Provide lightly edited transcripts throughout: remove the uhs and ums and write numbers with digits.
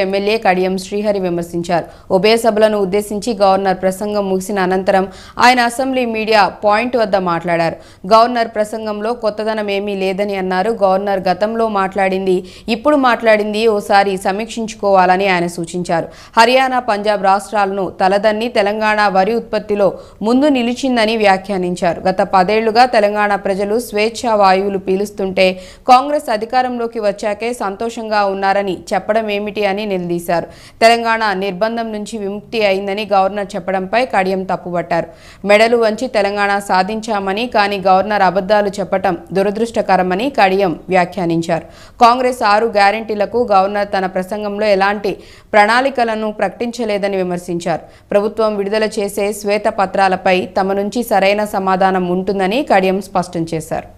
MLA Kadiyam Srihari విమర్శించారు. ఉభయ సభలను ఉద్దేశించి గవర్నర్ ప్రసంగం ముగిసిన అనంతరం ఆయన అసెంబ్లీ మీడియా పాయింట్ వద్ద మాట్లాడారు. గవర్నర్ ప్రసంగంలో కొత్తదనం ఏమీ లేదని అన్నారు. గవర్నర్ గతంలో మాట్లాడింది, ఇప్పుడు మాట్లాడింది ఓసారి సమీక్షించుకోవాలని ఆయన సూచించారు. హర్యానా, పంజాబ్ రాష్ట్రాలను తలదన్ని తెలంగాణ వరి ఉత్పత్తిలో ముందు నిలిచిందని వ్యాఖ్యానించారు. గత 10 ఏళ్లుగా తెలంగాణ ప్రజలు స్వేచ్ఛా వాయువులు పీలుస్తుంటే కాంగ్రెస్ అధికారంలోకి వచ్చాకే సంతోషంగా ఉన్నారని చెప్పడం ఏమిటి అని నిలదీశారు. తెలంగాణ నిర్బంధం నుంచి విముక్తి అయిందని గవర్నర్ చెప్పడంపై కడియం తప్పుపట్టారు. మెడలు వంచి తెలంగాణ సాధించామని, కానీ గవర్నర్ అబద్ధాలు చెప్పడం దురదృష్టకరమని కడియం వ్యాఖ్యానించారు. కాంగ్రెస్ 6 గ్యారెంటీలకు గవర్నర్ తన ప్రసంగంలో ఎలాంటి ప్రణాళికలను ప్రకటించలేదని విమర్శించారు. ప్రభుత్వం విడుదల చేసే శ్వేత పత్రాలపై తమ నుంచి సరైన సమాధానం ఉంటుందని కడియం స్పష్టం చేశారు.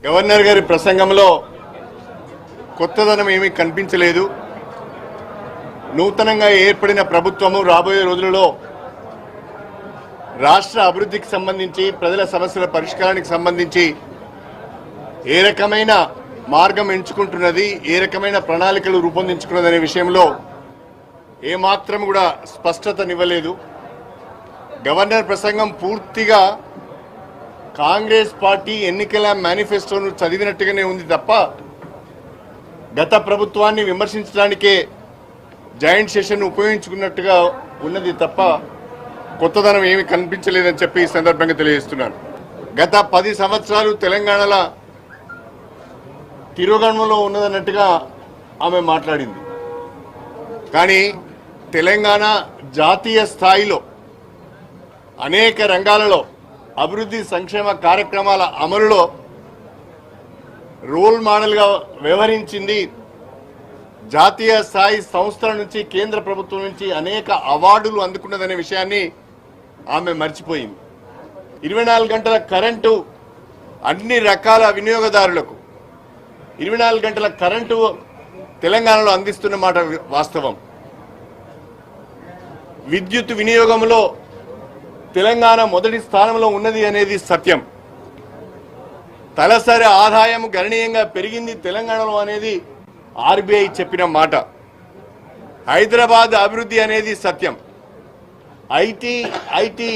గవర్నర్ గారి ప్రసంగంలో కొత్తదనం ఏమీ కనిపించలేదు. నూతనంగా ఏర్పడిన ప్రభుత్వము రాబోయే రోజులలో రాష్ట్ర అభివృద్ధికి సంబంధించి, ప్రజల సమస్యల పరిష్కారానికి సంబంధించి ఏ రకమైన మార్గం ఎంచుకుంటున్నది, ఏ రకమైన ప్రణాళికలు రూపొందించుకున్నదనే విషయంలో ఏమాత్రం కూడా స్పష్టతనివ్వలేదు. గవర్నర్ ప్రసంగం పూర్తిగా కాంగ్రెస్ పార్టీ ఎన్నికల మేనిఫెస్టోను చదివినట్టుగానే ఉంది తప్ప గత ప్రభుత్వాన్ని విమర్శించడానికే జాయింట్ సెషన్ ఉపయోగించుకున్నట్టుగా ఉన్నది తప్ప కొత్తదనం ఏమీ కనిపించలేదని చెప్పి ఈ సందర్భంగా తెలియజేస్తున్నాను. గత 10 సంవత్సరాలు తెలంగాణలో తిరోగమనంలో ఉన్నదన్నట్టుగా ఆమె మాట్లాడింది. కానీ తెలంగాణ జాతీయ స్థాయిలో అనేక రంగాలలో అభివృద్ధి సంక్షేమ కార్యక్రమాల అమలులో రోల్ మోడల్గా వ్యవహరించింది. జాతీయ స్థాయి సంస్థల నుంచి, కేంద్ర ప్రభుత్వం నుంచి అనేక అవార్డులు అందుకున్నదనే విషయాన్ని ఆమె మర్చిపోయింది. 24 గంటల కరెంటు అన్ని రకాల వినియోగదారులకు 24 గంటల కరెంటు తెలంగాణలో అందిస్తున్న మాట వాస్తవం. విద్యుత్ వినియోగంలో తెలంగాణ మొదటి స్థానంలో ఉన్నది అనేది సత్యం. తలసరి ఆదాయం గణనీయంగా పెరిగింది తెలంగాణలో అనేది ఆర్బీఐ చెప్పిన మాట. హైదరాబాద్ అభివృద్ధి అనేది సత్యం. ఐటీ